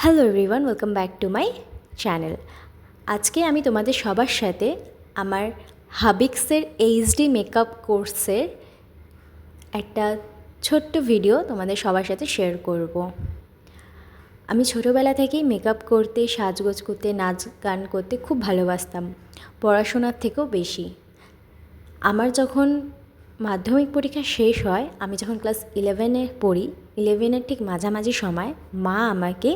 Hello everyone, welcome back to my channel. আজকে আমি তোমাদের সবার সাথে আমার হাবিক্সের এইচডি মেকআপ কোর্সের একটা ছোট্ট ভিডিও তোমাদের সবার সাথে শেয়ার করব। আমি ছোটোবেলা থেকেই মেকআপ করতে, সাজগোজ করতে, নাচ গান করতে খুব ভালোবাসতাম, পড়াশোনার থেকেও বেশি। আমার যখন মাধ্যমিক পরীক্ষা শেষ হয়, আমি যখন ক্লাস 11-এ পড়ি, 11-এর ঠিক মাঝামাঝি সময় মা আমাকে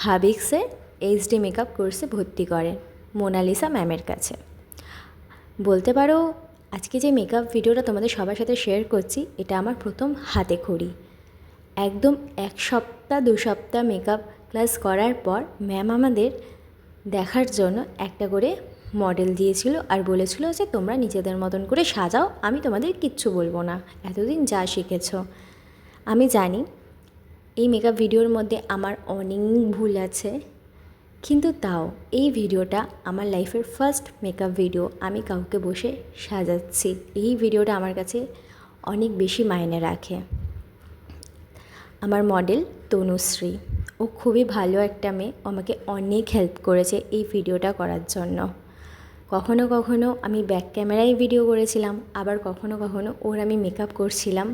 হাবিক্সের এইচডি মেকআপ কোর্সে ভর্তি করেন মোনালিসা ম্যামের কাছে। বলতে পারো আজকে যে মেকআপ ভিডিওটা তোমাদের সবার সাথে শেয়ার করছি, এটা আমার প্রথম হাতে খড়ি। একদম 1 সপ্তাহ 2 সপ্তাহ মেকআপ ক্লাস করার পর ম্যাম আমাদের দেখার জন্য একটা করে মডেল দিয়েছিল আর বলেছিল যে তোমরা নিজেদের মতন করে সাজাও, আমি তোমাদের কিচ্ছু বলবো না, এতদিন যা শিখেছো। আমি জানি এই মেকআপ ভিডিওর মধ্যে আমার অনেক ভুল আছে, কিন্তু তাও এই ভিডিওটা আমার লাইফের ফার্স্ট মেকআপ ভিডিও। আমি কাউকে বসে সাজাচ্ছি, এই ভিডিওটা আমার কাছে অনেক বেশি মায়নে রাখে। আমার মডেল তনুশ্রী, ও খুবই ভালো একটা মেয়ে, আমাকে অনেক হেল্প করেছে এই ভিডিওটা করার জন্য। কখনো কখনো আমি ব্যাক ক্যামেরায় ভিডিও করেছিলাম, আবার কখনো কখনো ওর আমি মেকআপ করছিলাম।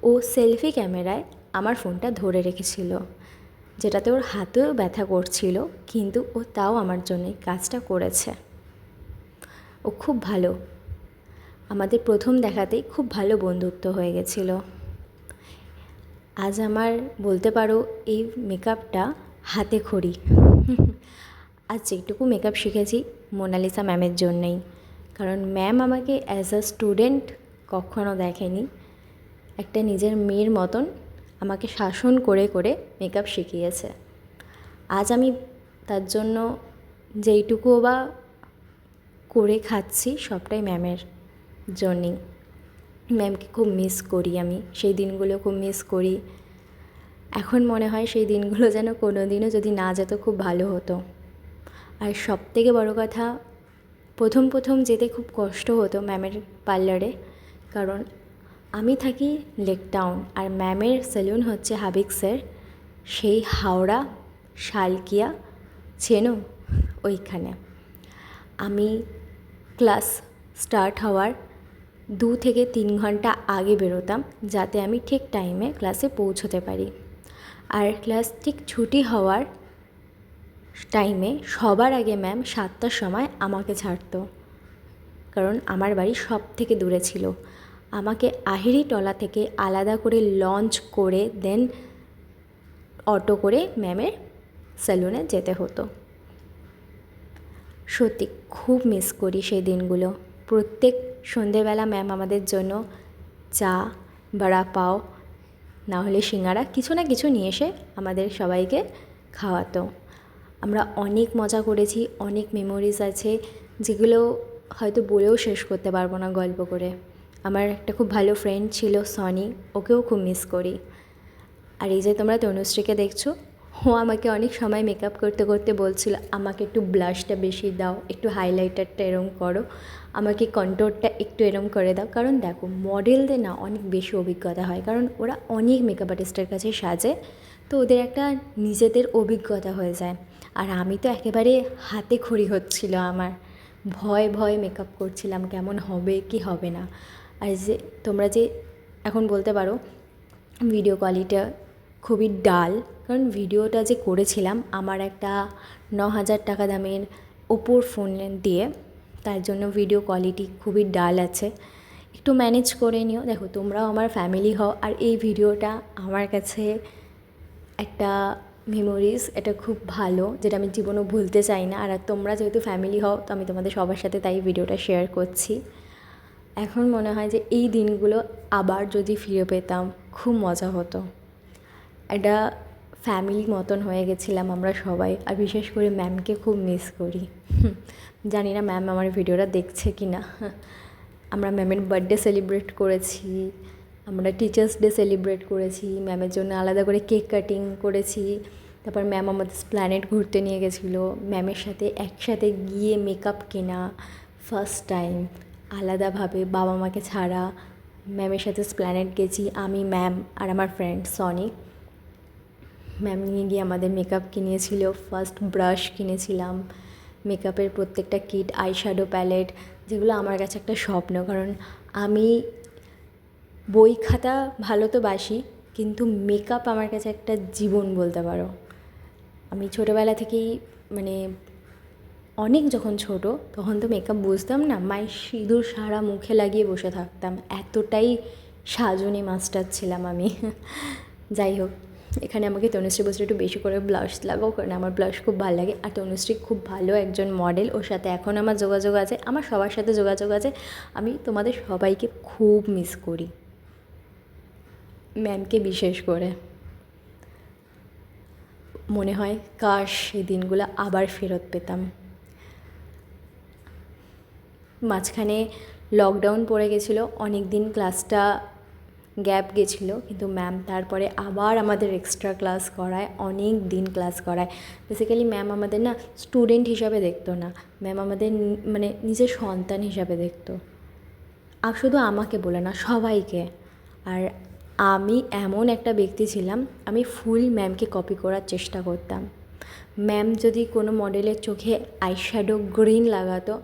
ও সেলফি ক্যামেরায় আমার ফোনটা ধরে রেখেছিল, যেটাতে ওর হাতেও ব্যথা করছিল, কিন্তু ও তাও আমার জন্যই কাজটা করেছে। ও খুব ভালো, আমাদের প্রথম দেখাতেই খুব ভালো বন্ধুত্ব হয়ে গেছিলো। আজ আমার বলতে পারো এই মেকআপটা হাতে খড়ি। আজ যেটুকু মেকআপ শিখেছি মোনালিসা ম্যামের জন্যই, কারণ ম্যাম আমাকে অ্যাজ আ স্টুডেন্ট কখনো দেখেনি, একটা নিজের মেয়ের মতন আমাকে শাসন করে করে মেকআপ শিখিয়েছে। আজ আমি তার জন্য যেইটুকু বা করে খাচ্ছি সবটাই ম্যামের জন্যই। ম্যামকে খুব মিস করি, আমি সেই দিনগুলো খুব মিস করি। এখন মনে হয় সেই দিনগুলো যেন কোনো দিনও যদি না যেত খুব ভালো হতো। আর সবথেকে বড় কথা, প্রথম প্রথম যেতে খুব কষ্ট হতো ম্যামের পার্লারে, কারণ আমি থাকি লেক টাউন আর ম্যামের সেলুন হচ্ছে হাবিক্সের সেই হাওড়া শালকিয়া, চেনো ওইখানে। আমি ক্লাস স্টার্ট হওয়ার 2 থেকে 3 ঘন্টা আগে বেরোতাম, যাতে আমি ঠিক টাইমে ক্লাসে পৌঁছতে পারি। আর ক্লাস ঠিক ছুটি হওয়ার টাইমে সবার আগে ম্যাম 7টার সময় আমাকে ছাড়তো, কারণ আমার বাড়ি সব থেকে দূরে ছিল। আমাকে আহিরিটলা থেকে আলাদা করে লঞ্চ করে দেন অটো করে ম্যামের সেলুনে যেতে হতো। সত্যি খুব মিস করি সেই দিনগুলো। প্রত্যেক সন্ধেবেলা ম্যাম আমাদের জন্য চা, বড়া পাও, না হলে সিঙ্গারা, কিছু না কিছু নিয়ে এসে আমাদের সবাইকে খাওয়াতো। আমরা অনেক মজা করেছি, অনেক মেমোরিজ আছে যেগুলো হয়তো বলেও শেষ করতে পারবো না গল্প করে। আমার একটা খুব ভালো ফ্রেন্ড ছিল সনি, ওকেও খুব মিস করি। আর এই যে তোমরা তনুশ্রীকে দেখছো, ও আমাকে অনেক সময় মেকআপ করতে করতে বলছিল আমাকে একটু ব্লাশটা বেশি দাও, একটু হাইলাইটারটা এরম করো, আমাকে কন্ট্রোলটা একটু এরম করে দাও। কারণ দেখো মডেলদের না অনেক বেশি অভিজ্ঞতা হয়, কারণ ওরা অনেক মেকআপ আর্টিস্টের কাছে সাজে, তো ওদের একটা নিজেদের অভিজ্ঞতা হয়ে যায়। আর আমি তো একেবারে হাতে খড়ি হচ্ছিল আমার, ভয় ভয় মেকআপ করছিলাম কেমন হবে কি হবে না। আর যে তোমরা যে এখন বলতে পারো ভিডিও কোয়ালিটিটা খুবই ডাল, কারণ ভিডিওটা যে করেছিলাম আমার একটা 9,000 টাকা দামের ওপোর ফোন দিয়ে, তার জন্য ভিডিও কোয়ালিটি খুবই ডাল আছে, একটু ম্যানেজ করে নিও। দেখো তোমরাও আমার ফ্যামিলি হও, আর এই ভিডিওটা আমার কাছে একটা মেমোরিজ, এটা খুব ভালো, যেটা আমি জীবনেও ভুলতে চাই না। আর তোমরা যেহেতু ফ্যামিলি হও, তো আমি তোমাদের সবার সাথে তাই ভিডিওটা শেয়ার করছি। এখন মনে হয় যে এই দিনগুলো আবার যদি ফিরে পেতাম খুব মজা হতো। একটা ফ্যামিলি মতন হয়ে গেছিলাম আমরা সবাই। আর বিশেষ করে ম্যামকে খুব মিস করি। জানি না ম্যাম আমার ভিডিওটা দেখছে কি না। আমরা ম্যামের বার্থডে সেলিব্রেট করেছি, আমরা টিচার্স ডে সেলিব্রেট করেছি, ম্যামের জন্য আলাদা করে কেক কাটিং করেছি। তারপর ম্যাম আমাদের প্ল্যানেট ঘুরতে নিয়ে গেছিলো, ম্যামের সাথে একসাথে গিয়ে মেকআপ কেনা ফার্স্ট টাইম আলাদাভাবে বাবা মাকে ছাড়া। ম্যামের সাথে প্ল্যানেট গেছি আমি, ম্যাম আর আমার ফ্রেন্ড সনি। ম্যাম নিয়ে গিয়ে আমাদের মেকআপ কিনিয়েছিল, ফার্স্ট ব্রাশ কিনেছিলাম, মেকআপের প্রত্যেকটা কিট, আইশ্যাডো প্যালেট, যেগুলো আমার কাছে একটা স্বপ্ন। কারণ আমি বই খাতা ভালো তো বাসি, কিন্তু মেকআপ আমার কাছে একটা জীবন বলতে পারো। আমি ছোটোবেলা থেকেই মানে অনেক যখন ছোট তখন তো মেকআপ বুঝতাম না, মায়ের সিঁদুর সারা মুখে লাগিয়ে বসে থাকতাম, এতটাই সাজনি মাস্টার ছিলাম আমি। যাই হোক, এখানে আমাকে তনুশ্রী বলছিল একটু বেশি করে ব্লাশ লাগাও, কারণ আমার ব্লাশ খুব ভালো লাগে। আর তনুশ্রী খুব ভালো একজন মডেল, ওর সাথে এখন আমার যোগাযোগ আছে, আমার সবার সাথে যোগাযোগ আছে। আমি তোমাদের সবাইকে খুব মিস করি, ম্যামকে বিশেষ করে। মনে হয় কাশ এই দিনগুলো আবার ফেরত পেতাম। মাঝখানে লকডাউন পড়ে গেছিলো, অনেক দিন ক্লাসটা গ্যাপ গেছিলো, কিন্তু ম্যাম তারপরে আবার আমাদের এক্সট্রা ক্লাস করায়, অনেক দিন ক্লাস করায়। বেসিক্যালি ম্যাম আমাদের না স্টুডেন্ট হিসাবে দেখতো না, ম্যাম আমাদের মানে নিজের সন্তান হিসাবে দেখতো। আর শুধু আমাকে বলে না, সবাইকে। আর আমি এমন একটা ব্যক্তি ছিলাম, আমি ফুল ম্যামকে কপি করার চেষ্টা করতাম। ম্যাম যদি কোনো মডেলের চোখে আইশ্যাডো গ্রিন লাগাতো,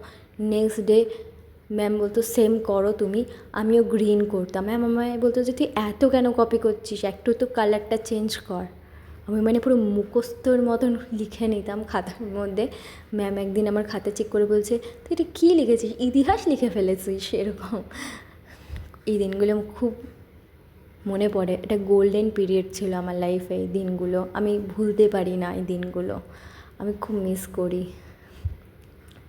নেক্সট ডে ম্যাম বলতো সেম করো তুমি, আমিও গ্রিন করতাম। ম্যাম আমায় বলতো যে তুই এত কেন কপি করছিস, একটু তো কালারটা চেঞ্জ কর। আমি মানে পুরো মুখস্থর মতন লিখে নিতাম খাতার মধ্যে। ম্যাম একদিন আমার খাতা চেক করে বলছে, তুই এটা কী লিখেছিস, ইতিহাস লিখে ফেলেছিস এরকম। এই দিনগুলো খুব মনে পড়ে, এটা গোল্ডেন পিরিয়ড ছিল আমার লাইফে। এই দিনগুলো আমি ভুলতে পারি না, এই দিনগুলো আমি খুব মিস করি।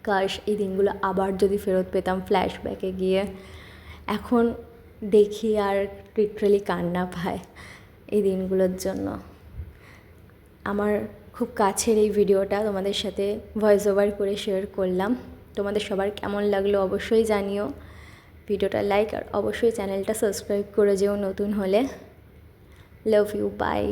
কাশ এই দিনগুলো আবার যদি ফেরত পেতাম ফ্ল্যাশব্যাকে গিয়ে। এখন দেখি আর লিটারালি কান্না পায় এই দিনগুলোর জন্য। আমার খুব কাছের এই ভিডিওটা তোমাদের সাথে ভয়েস ওভার করে শেয়ার করলাম। তোমাদের সবার কেমন লাগলো অবশ্যই জানিও। ভিডিওটা লাইক আর অবশ্যই চ্যানেলটা সাবস্ক্রাইব করে যেও নতুন হলে। Love you, by.